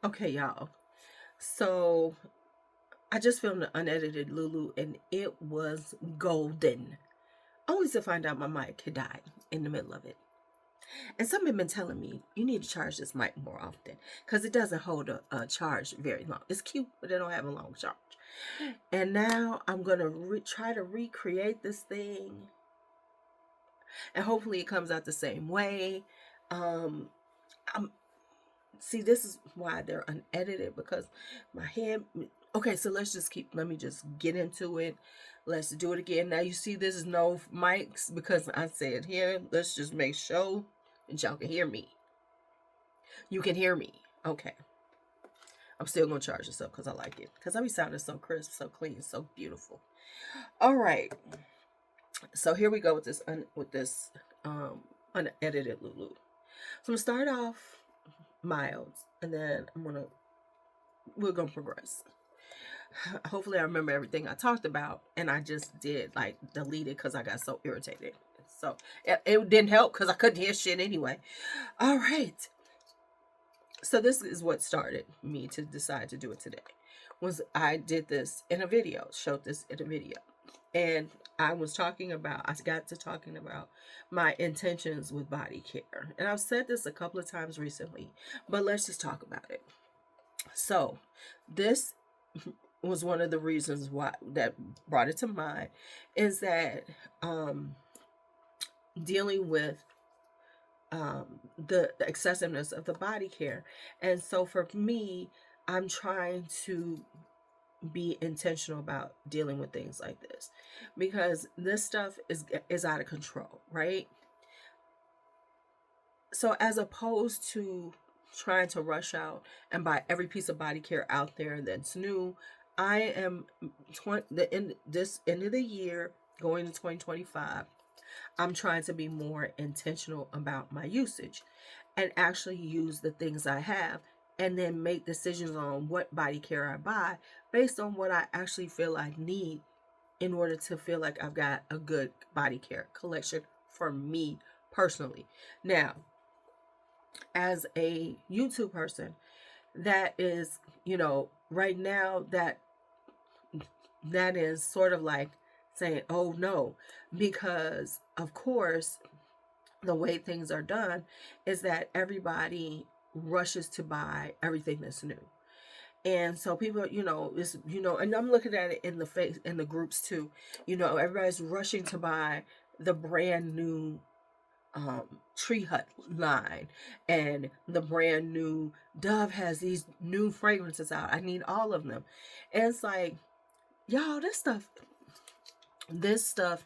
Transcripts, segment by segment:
Okay, y'all. So I just filmed the unedited LuuLuu and it was golden. Only to find out my mic had died in the middle of it. And some have been telling me you need to charge this mic more often because it doesn't hold a charge very long. It's cute, but it don't have a long charge. And now I'm gonna try to recreate this thing, and hopefully it comes out the same way. Um, I'm See, this is why they're unedited, because my head. Okay, so let me just get into it. Let's do it again. Now you see this is no mics because I said here, let's just make sure that y'all can hear me. You can hear me. Okay. I'm still gonna charge this up because I like it. Because I be sounding so crisp, so clean, so beautiful. All right. So here we go with this unedited LuuLuu. So I'm gonna start off mild, and then we're gonna progress. Hopefully I remember everything I talked about, and I just did like delete it because I got so irritated. So it didn't help because I couldn't hear shit anyway. All right. So this is what started me to decide to do it today. Was I did this in a video, showed this in a video. And I got to talking about my intentions with body care. And I've said this a couple of times recently, but let's just talk about it. So this was one of the reasons why that brought it to mind, is that dealing with the excessiveness of the body care. And so for me, I'm trying to be intentional about dealing with things like this, because this stuff is out of control, right? So as opposed to trying to rush out and buy every piece of body care out there that's new, I am this end of the year going to 2025. I'm trying to be more intentional about my usage and actually use the things I have, and then make decisions on what body care I buy based on what I actually feel I need in order to feel like I've got a good body care collection for me personally. Now, as a YouTube person, that is, right now that is sort of like saying, oh no, because of course the way things are done is that everybody rushes to buy everything that's new. And so people, and I'm looking at it in the groups too. Everybody's rushing to buy the brand new Tree Hut line, and the brand new Dove has these new fragrances out. I need all of them. And it's like, y'all, this stuff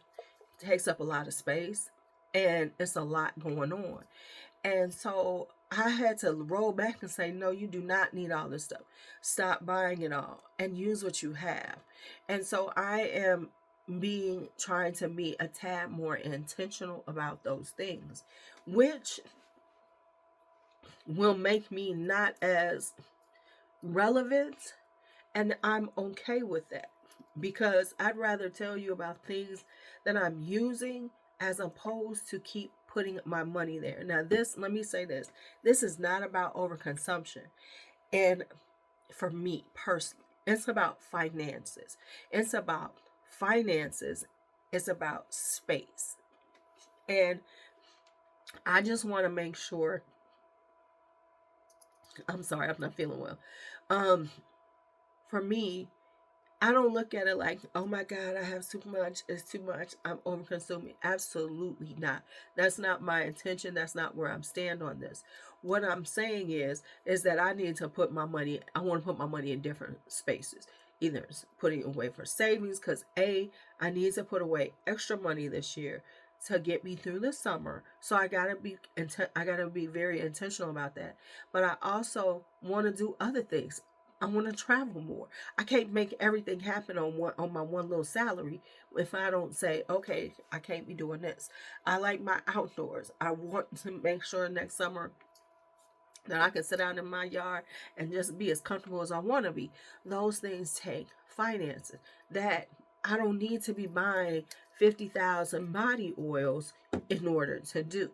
takes up a lot of space, and it's a lot going on. And so I had to roll back and say, no, you do not need all this stuff. Stop buying it all and use what you have. And so I am trying to be a tad more intentional about those things, which will make me not as relevant. And I'm okay with that, because I'd rather tell you about things that I'm using as opposed to keep putting my money there. Now, let me say this is not about overconsumption. And for me personally, it's about finances. It's about finances. It's about space. And I just want to make sure. I'm sorry, I'm not feeling well. For me, I don't look at it like, oh my God, I have too much. It's too much. I'm over consuming. Absolutely not. That's not my intention. That's not where I'm stand on this. What I'm saying is that I want to put my money in different spaces. Either putting away for savings, because I need to put away extra money this year to get me through the summer. So I gotta be very intentional about that. But I also want to do other things. I want to travel more. I can't make everything happen on my one little salary if I don't say, okay, I can't be doing this. I like my outdoors. I want to make sure next summer that I can sit out in my yard and just be as comfortable as I want to be. Those things take finances that I don't need to be buying 50,000 body oils in order to do.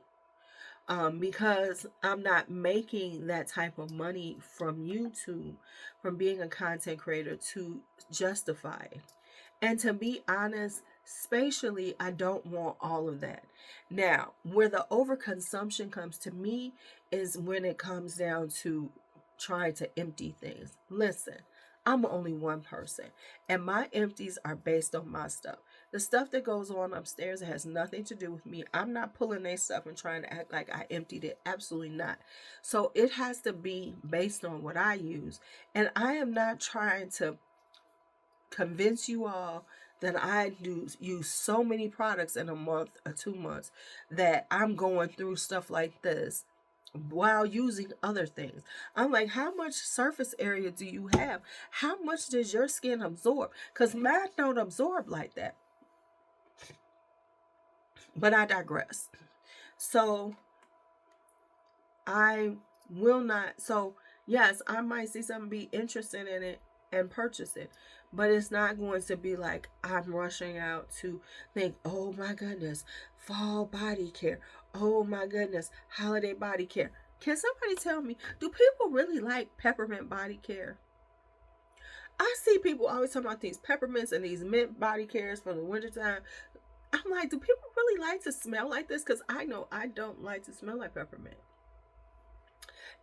because I'm not making that type of money from YouTube, from being a content creator, to justify it. And to be honest, spatially, I don't want all of that. Now, where the overconsumption comes to me is when it comes down to trying to empty things. Listen, I'm only one person, and my empties are based on my stuff. The stuff that goes on upstairs has nothing to do with me. I'm not pulling their stuff and trying to act like I emptied it. Absolutely not. So it has to be based on what I use. And I am not trying to convince you all that I do use so many products in a month or 2 months that I'm going through stuff like this while using other things. I'm like, how much surface area do you have? How much does your skin absorb? Because mine don't absorb like that. But I digress. So I will not. So yes, I might see something, be interested in it and purchase it. But it's not going to be like I'm rushing out to think, oh my goodness, fall body care. Oh my goodness, holiday body care. Can somebody tell me, do people really like peppermint body care? I see people always talking about these peppermints and these mint body cares for the wintertime. I'm like, do people really like to smell like this? Because I know I don't like to smell like peppermint.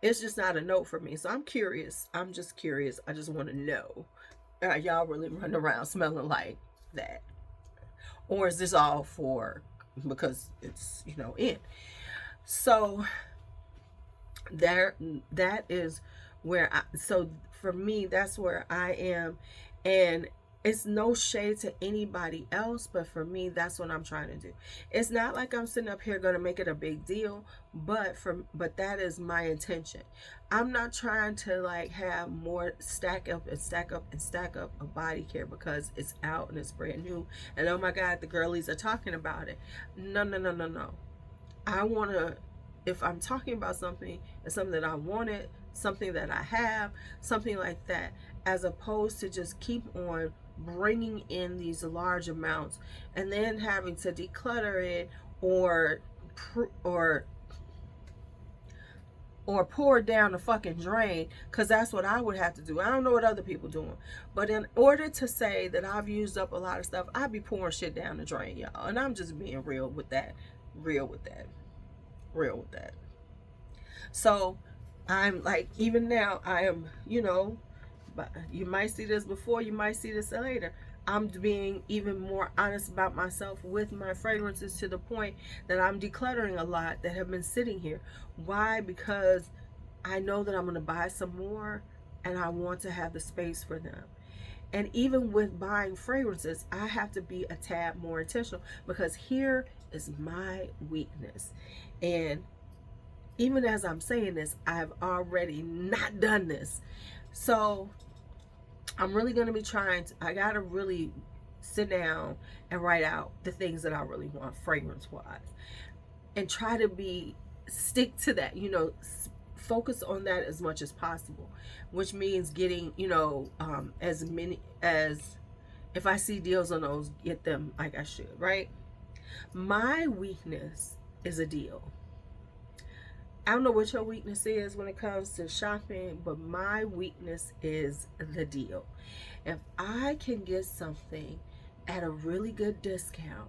It's just not a no for me. So I'm curious. I'm just curious. I just want to know. Y'all really running around smelling like that? Or is this all for because it's, in? So that is where so for me, that's where I am. And it's no shade to anybody else, but for me, that's what I'm trying to do. It's not like I'm sitting up here going to make it a big deal, but that is my intention. I'm not trying to like have more stack up and stack up and stack up of body care because it's out and it's brand new. And oh my God, the girlies are talking about it. No. I want to, if I'm talking about something, it's something that I wanted, something that I have, something like that, as opposed to just keep on bringing in these large amounts and then having to declutter it or pour it down the fucking drain, because that's what I would have to do. I don't know what other people doing, but in order to say that I've used up a lot of stuff, I'd be pouring shit down the drain, y'all. And I'm just being real with that. So I'm like, even now I am, but you might see this before, you might see this later. I'm being even more honest about myself with my fragrances, to the point that I'm decluttering a lot that have been sitting here. Why? Because I know that I'm going to buy some more and I want to have the space for them. And even with buying fragrances, I have to be a tad more intentional, because here is my weakness. And even as I'm saying this, I've already not done this. So I'm really going to be I got to really sit down and write out the things that I really want fragrance wise, and try to stick to that, focus on that as much as possible, which means getting, as many as, if I see deals on those, get them like I should, right? My weakness is a deal. I don't know what your weakness is when it comes to shopping, but my weakness is the deal. If I can get something at a really good discount,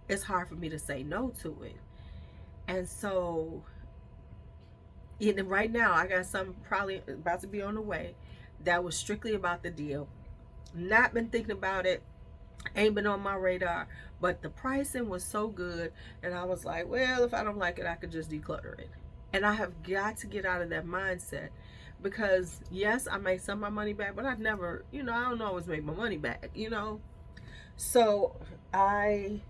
it's hard for me to say no to it. And so, right now, I got something probably about to be on the way that was strictly about the deal. Not been thinking about it. Ain't been on my radar, but the pricing was so good, and I was like, well, if I don't like it, I could just declutter it. And I have got to get out of that mindset, because yes, I make some of my money back, but I've never, I don't always make my money back, so I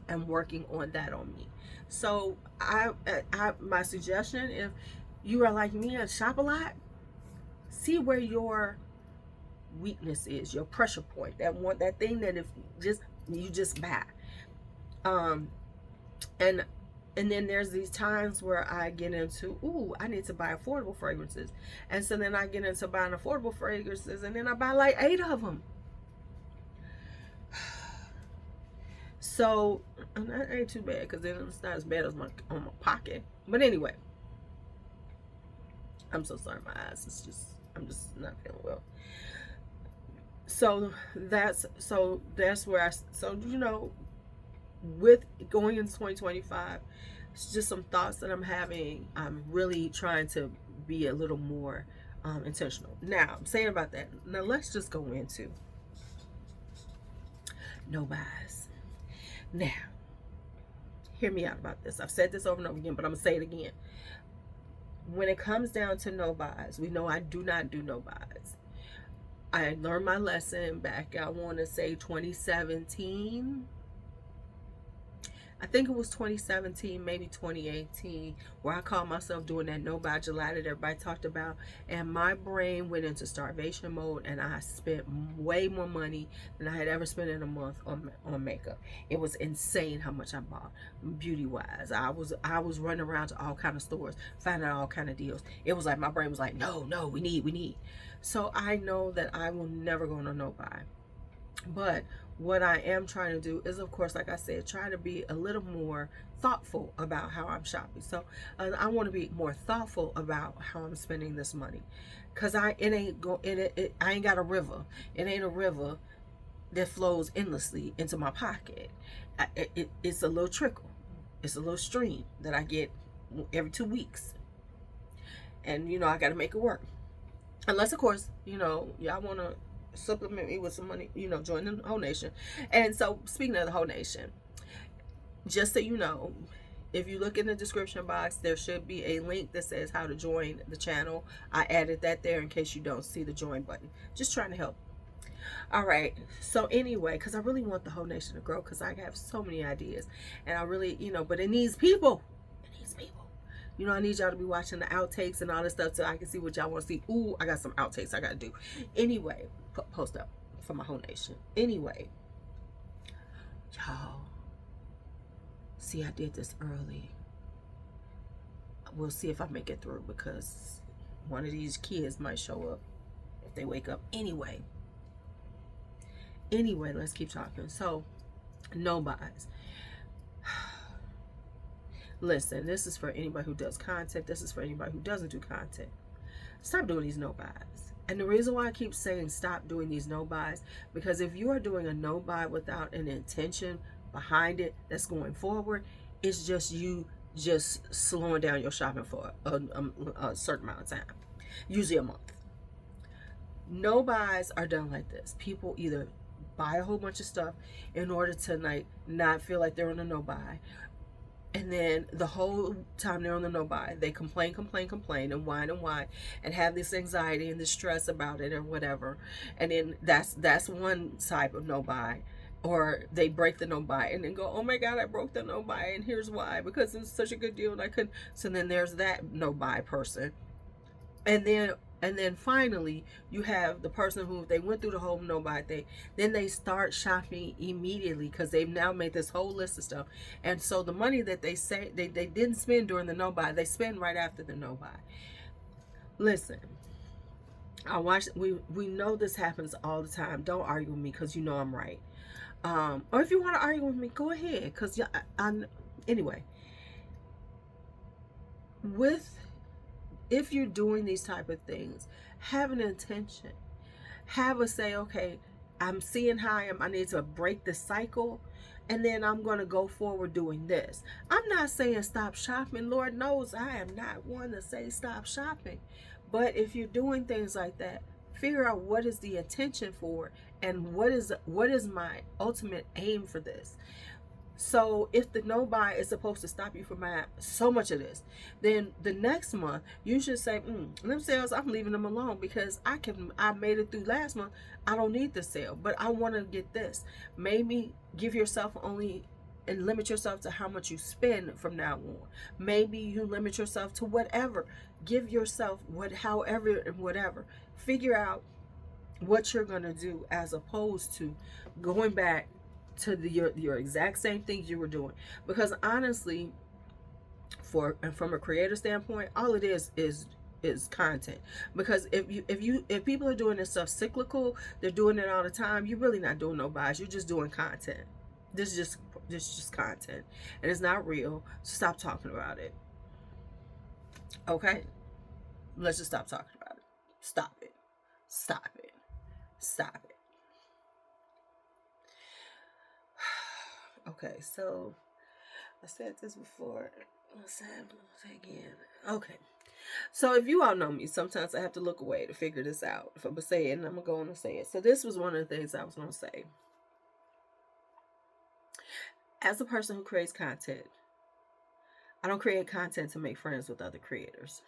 am working on that on me. So my suggestion, if you are like me and shop a lot, see where your weakness is, your pressure point, that thing that if you just buy. And then there's these times where I get into, I need to buy affordable fragrances, and so then I get into buying affordable fragrances, and then I buy like 8 of them. So, and that ain't too bad because then it's not as bad as my on my pocket. But anyway, I'm so sorry, my eyes. I'm just not feeling well. So that's where with going into 2025, it's just some thoughts that I'm having. I'm really trying to be a little more intentional. Now, I'm saying about that. Now, let's just go into no buys. Now, hear me out about this. I've said this over and over again, but I'm going to say it again. When it comes down to no buys, we know I do not do no buys. I learned my lesson back, I want to say 2017. I think it was 2017, maybe 2018, where I caught myself doing that no buy July that everybody talked about, and my brain went into starvation mode, and I spent way more money than I had ever spent in a month on makeup. It was insane how much I bought, beauty wise. I was running around to all kind of stores, finding all kind of deals. It was like my brain was like, no, we need. So I know that I will never go on a no buy. But what I am trying to do is, of course, like I said, try to be a little more thoughtful about how I'm shopping. So I want to be more thoughtful about how I'm spending this money, because I ain't got a river. It ain't a river that flows endlessly into my pocket. It's a little trickle. It's a little stream that I get every 2 weeks, and I got to make it work. Unless, of course, y'all want to supplement me with some money, join the whole nation. And so, speaking of the whole nation, just so you know, if you look in the description box, there should be a link that says how to join the channel. I added that there in case you don't see the join button. Just trying to help. All right, so anyway, because I really want the whole nation to grow, because I have so many ideas, and I really, but it needs people. I need y'all to be watching the outtakes and all this stuff so I can see what y'all want to see. Ooh, I got some outtakes I got to do. Anyway, post up for my whole nation. Anyway, y'all, see, I did this early. We'll see if I make it through, because one of these kids might show up if they wake up. Anyway, let's keep talking. So, no buys. Listen, this is for anybody who does content. This is for anybody who doesn't do content. Stop doing these no buys. And the reason why I keep saying stop doing these no buys, because if you are doing a no buy without an intention behind it that's going forward, it's just you just slowing down your shopping for a certain amount of time, usually a month. No buys are done like this. People either buy a whole bunch of stuff in order to not feel like they're on a no buy. And then the whole time they're on the no buy, they complain, and whine, and have this anxiety and this stress about it or whatever. And then that's one type of no buy. Or they break the no buy and then go, oh my God, I broke the no buy, and here's why, because it's such a good deal and I couldn't. So then there's that no buy person. And then finally, you have the person who, they went through the whole no buy thing, then they start shopping immediately because they've now made this whole list of stuff. And so the money that they say they didn't spend during the no buy, they spend right after the no buy. Listen, we know this happens all the time. Don't argue with me because you know I'm right. Or if you want to argue with me, go ahead. Because anyway, if you're doing these type of things, have an intention. Have a say, okay, I'm seeing how I am. I need to break the cycle, and then I'm going to go forward doing this. I'm not saying stop shopping. Lord knows I am not one to say stop shopping. But if you're doing things like that, figure out what is the intention for, and what is my ultimate aim for this. So if the no buy is supposed to stop you from buying so much of this, then the next month you should say, them sales, I'm leaving them alone, because I made it through last month. I don't need the sale, but I want to get this. Maybe give yourself only and limit yourself to how much you spend from now on. Maybe you limit yourself to whatever. Give yourself whatever. Figure out what you're going to do, as opposed to going back to your exact same things you were doing. Because honestly, from a creator standpoint, all it is content. Because if people are doing this stuff cyclical, they're doing it all the time, you're really not doing no buys. You're just doing content. This is just It's just content. And it's not real. So stop talking about it. Okay? Let's just stop talking about it. Stop it. Stop it. Stop it. Okay, so I said this before. Let's say again. Okay. So if you all know me, sometimes I have to look away to figure this out. If I'm going to say it, and I'm going to go on and say it. So this was one of the things I was going to say. As a person who creates content, I don't create content to make friends with other creators.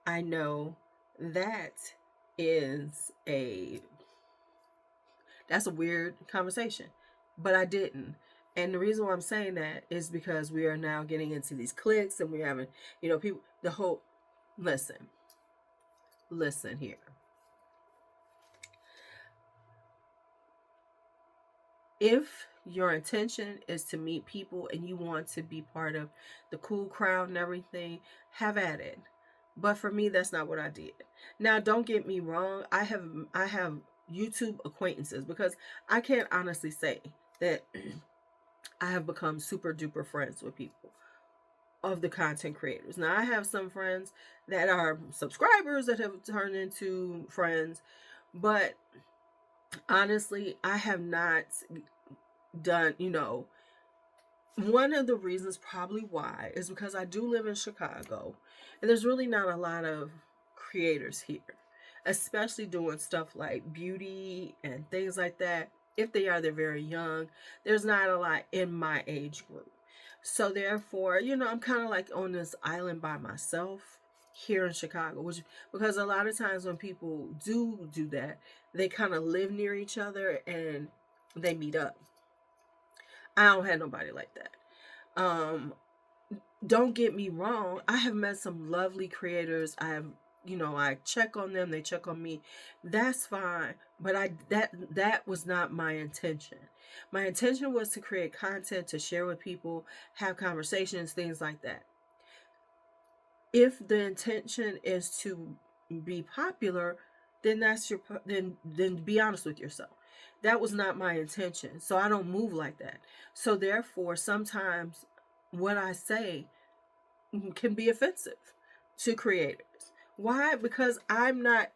I know that's a weird conversation, but I didn't. And the reason why I'm saying that is because we are now getting into these cliques, and we're having, people, the whole, listen here. If your intention is to meet people and you want to be part of the cool crowd and everything, have at it. But for me, that's not what I did. Now, don't get me wrong. I have YouTube acquaintances, because I can't honestly say that I have become super duper friends with people of the content creators. Now, I have some friends that are subscribers that have turned into friends, but honestly, I have not done, one of the reasons probably why is because I do live in Chicago, and there's really not a lot of creators here, especially doing stuff like beauty and things like that. If they are, they're very young. There's not a lot in my age group. So therefore, I'm kind of like on this island by myself here in Chicago, because a lot of times when people do that, they kind of live near each other and they meet up. I don't have nobody like that. Don't get me wrong. I have met some lovely creators. I check on them. They check on me. That's fine. But that was not my intention. My intention was to create content, to share with people, have conversations, things like that. If the intention is to be popular, then then be honest with yourself. That was not my intention. So I don't move like that. So therefore, sometimes what I say can be offensive to creators. Why? Because I'm not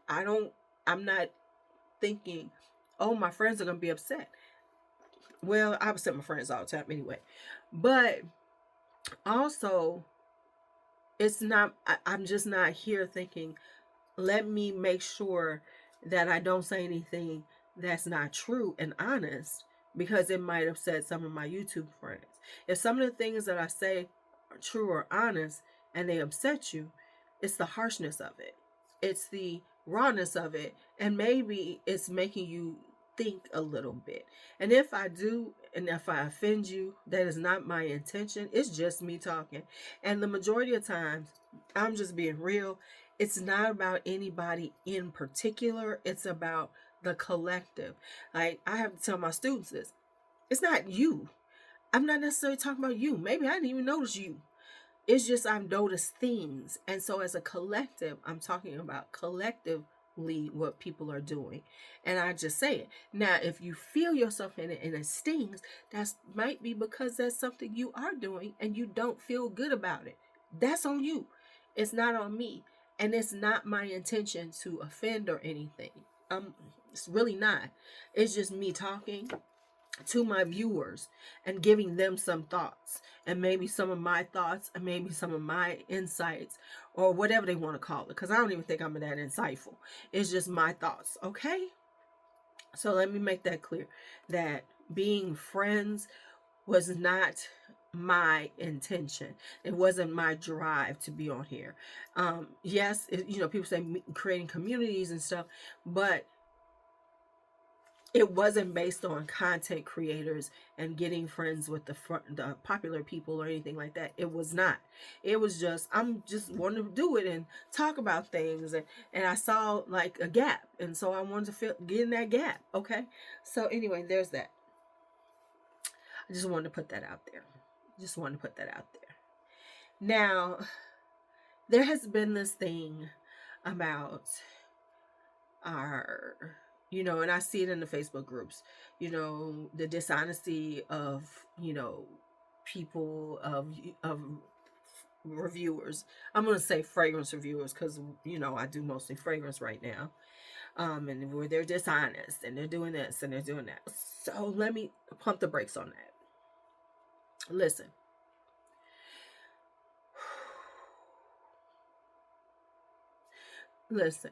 thinking, oh, my friends are going to be upset. Well, I upset my friends all the time anyway. But also, I'm just not here thinking, let me make sure that I don't say anything that's not true and honest, because it might upset some of my YouTube friends. If some of the things that I say are true or honest and they upset you, it's the harshness of it. It's the rawness of it. And maybe it's making you think a little bit. And if I do, and if I offend you, that is not my intention. It's just me talking. And the majority of times, I'm just being real. It's not about anybody in particular. It's about the collective. Like, I have to tell my students this. It's not you. I'm not necessarily talking about you. Maybe I didn't even notice you. It's just I've noticed things. And so as a collective, I'm talking about collectively what people are doing. And I just say it. Now, if you feel yourself in it and it stings, that might be because that's something you are doing and you don't feel good about it. That's on you. It's not on me. And it's not my intention to offend or anything. It's really not. It's just me talking to my viewers and giving them some thoughts, and maybe some of my thoughts, and maybe some of my insights, or whatever they want to call it, because I don't even think I'm that insightful. It's just my thoughts. Okay, so let me make that clear, that being friends was not my intention. It wasn't my drive to be on here. Yes, people say creating communities and stuff, but it wasn't based on content creators and getting friends with the popular people or anything like that. It was not. It was just, I'm just wanting to do it and talk about things. And I saw like a gap. And so I wanted to get in that gap. Okay. So anyway, there's that. I just wanted to put that out there. Now, there has been this thing about our you know, and I see it in the Facebook groups, you know, the dishonesty of, you know, people of reviewers. I'm going to say fragrance reviewers because, you know, I do mostly fragrance right now. And where they're dishonest and they're doing this and they're doing that. So let me pump the brakes on that. Listen. Listen.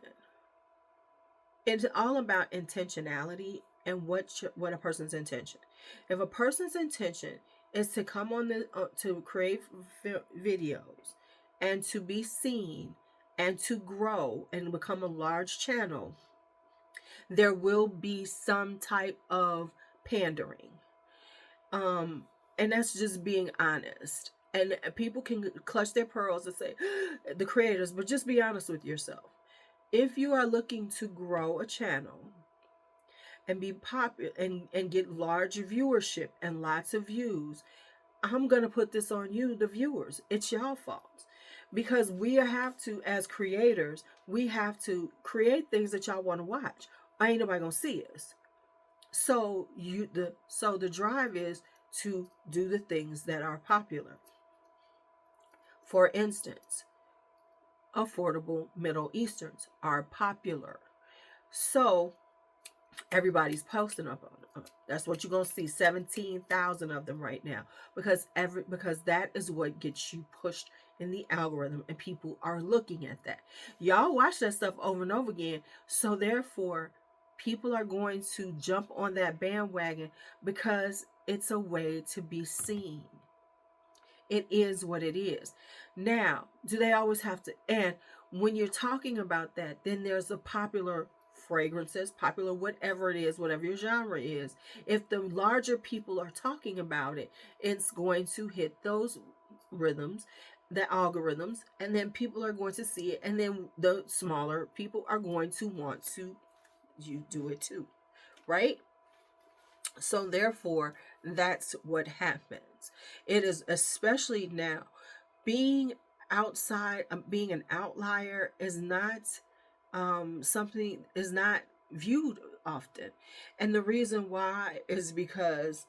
It's all about intentionality and what a person's intention. If a person's intention is to come on the to create videos and to be seen and to grow and become a large channel, there will be some type of pandering. And that's just being honest. And people can clutch their pearls and say the creators, but just be honest with yourself. If you are looking to grow a channel and be popular and get large viewership and lots of views, I'm going to put this on you, the viewers. It's y'all fault. Because we have to, as creators, we have to create things that y'all want to watch. Ain't nobody going to see us. So the drive is to do the things that are popular. For instance, affordable Middle Easterns are popular. So everybody's posting up on them. That's what you're going to see, 17,000 of them right now, because that is what gets you pushed in the algorithm, and people are looking at that. Y'all watch that stuff over and over again, so therefore people are going to jump on that bandwagon because it's a way to be seen. It is what it is. Now, do they always have to? And when you're talking about that, then there's a popular fragrances, popular whatever it is, whatever your genre is. If the larger people are talking about it, it's going to hit those rhythms, the algorithms, and then people are going to see it, and then the smaller people are going to want to do it too, right? So therefore, that's what happens. It is especially now, being outside, being an outlier is not something, is not viewed often. And the reason why is because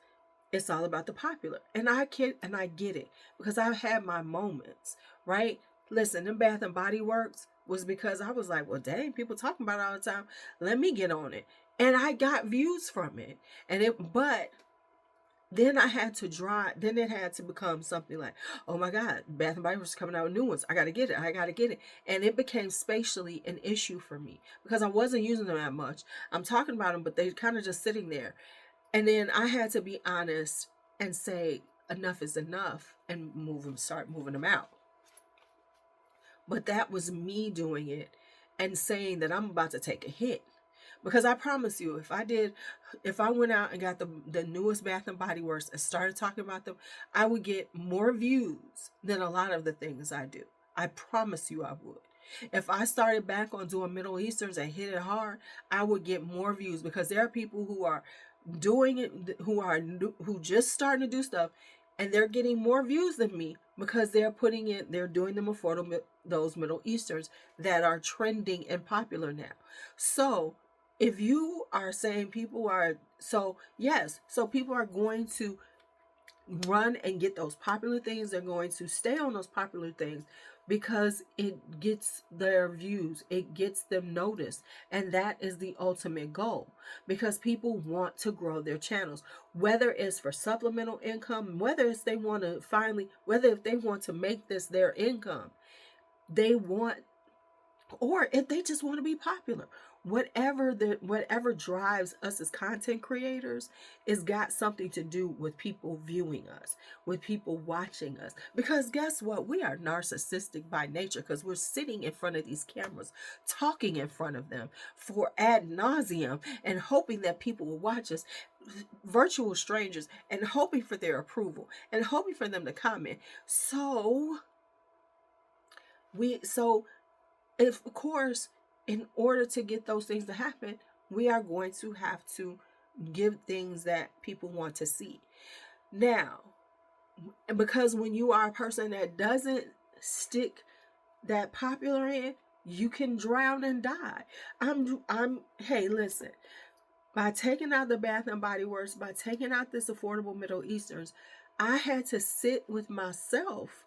it's all about the popular. And I get it, because I've had my moments, right? Listen, them Bath and Body Works was because I was like, well, dang, people talking about it all the time. Let me get on it. And I got views from it. But then I had to then it had to become something like, oh my God, Bath and Body Works is coming out with new ones. I got to get it. And it became spatially an issue for me because I wasn't using them that much. I'm talking about them, but they're kind of just sitting there. And then I had to be honest and say enough is enough and start moving them out. But that was me doing it and saying that I'm about to take a hit. Because I promise you, if I went out and got the newest Bath and Body Works and started talking about them, I would get more views than a lot of the things I do. I promise you I would. If I started back on doing Middle Easterns and hit it hard, I would get more views, because there are people who are doing it, who just starting to do stuff, and they're getting more views than me because they're doing them affordable, those Middle Easterns that are trending and popular now. So if you are saying people are going to run and get those popular things, they're going to stay on those popular things because it gets their views, it gets them noticed, and that is the ultimate goal, because people want to grow their channels, whether it's for supplemental income, whether if they want to make this their income, or if they just want to be popular. Whatever drives us as content creators is got something to do with people viewing us, with people watching us. Because guess what? We are narcissistic by nature, because we're sitting in front of these cameras, talking in front of them for ad nauseum, and hoping that people will watch us, virtual strangers, and hoping for their approval and hoping for them to comment. Of course, in order to get those things to happen, we are going to have to give things that people want to see. Now, because when you are a person that doesn't stick that popular in, you can drown and die. Hey, listen, by taking out the Bath and Body Works, by taking out this affordable Middle Easterns, I had to sit with myself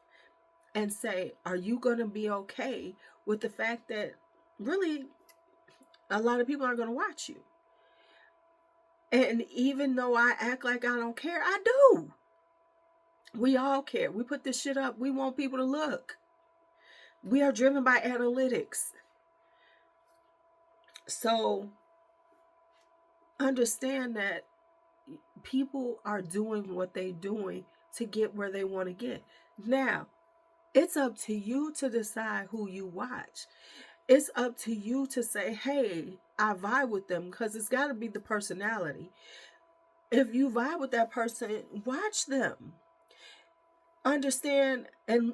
and say, are you going to be okay with the fact that really a lot of people aren't going to watch you? And even though I act like I don't care, I do. We all care. We put this shit up. We want people to look. We are driven by analytics. So understand that people are doing what they're doing to get where they want to get. Now, it's up to you to decide who you watch. It's up to you to say, hey, I vibe with them, because it's got to be the personality. If you vibe with that person, watch them. Understand, and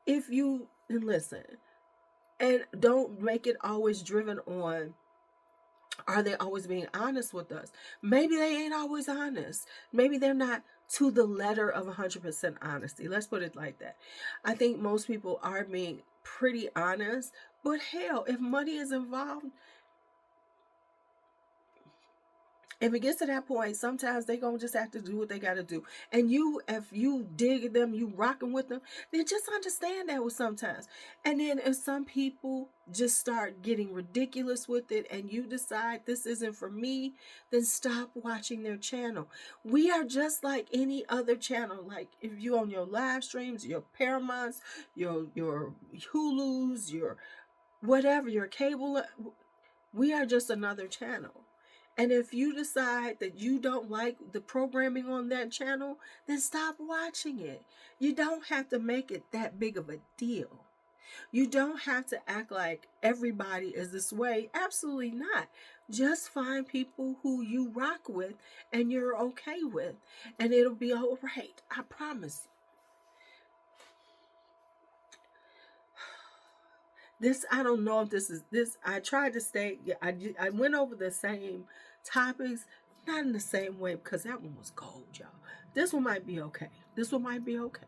if you, and listen, and don't make it always driven on, are they always being honest with us? Maybe they ain't always honest. Maybe they're not to the letter of 100% honesty. Let's put it like that. I think most people are being pretty honest, but hell, if money is involved, if it gets to that point, sometimes they gonna just have to do what they gotta do. And you, if you dig them, you rocking with them, then just understand that with sometimes. And then if some people just start getting ridiculous with it and you decide this isn't for me, then stop watching their channel. We are just like any other channel. Like if you on your live streams, your Paramounts, your Hulu's, your whatever, your cable, we are just another channel. And if you decide that you don't like the programming on that channel, then stop watching it. You don't have to make it that big of a deal. You don't have to act like everybody is this way. Absolutely not. Just find people who you rock with and you're okay with, and it'll be all right. I promise you. This, I don't know if this is this. I tried to stay. I went over the same topics, not in the same way, because that one was gold, y'all. This one might be okay. This one might be okay.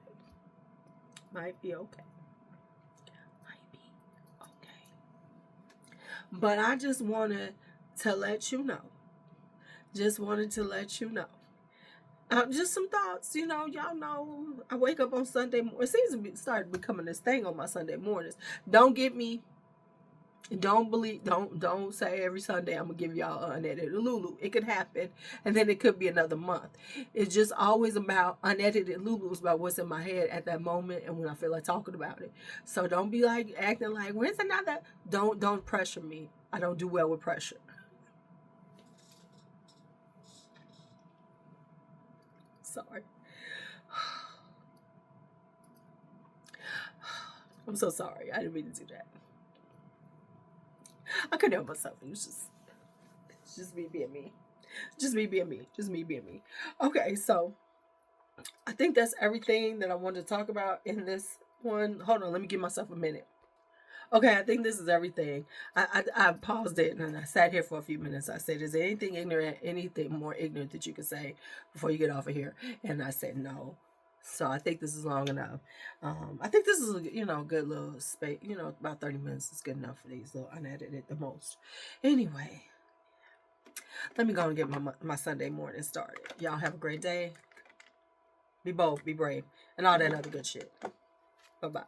Might be okay. Might be okay. But I just wanted to let you know. Just wanted to let you know. Just some thoughts, y'all know I wake up on Sunday morning. It seems to be started becoming this thing on my Sunday mornings. Don't say every Sunday I'm gonna give y'all unedited LuuLuu. It could happen, and then it could be another month. It's just always about unedited LuuLuu, about what's in my head at that moment and when I feel like talking about it. So don't be like acting like when's another. Don't pressure me. I don't do well with pressure. Sorry. I'm so sorry. I didn't mean to do that. I couldn't help myself. It's just me being me. Just me being me. Just me being me. Okay, so I think that's everything that I wanted to talk about in this one. Hold on, let me give myself a minute. Okay, I think this is everything. I paused it and I sat here for a few minutes. I said, is there anything more ignorant that you could say before you get off of here? And I said no. So I think this is long enough. I think this is a good little space. About 30 minutes is good enough for these little unedited the most. Anyway, let me go and get my Sunday morning started. Y'all have a great day. Be bold, be brave, and all that other good shit. Bye-bye.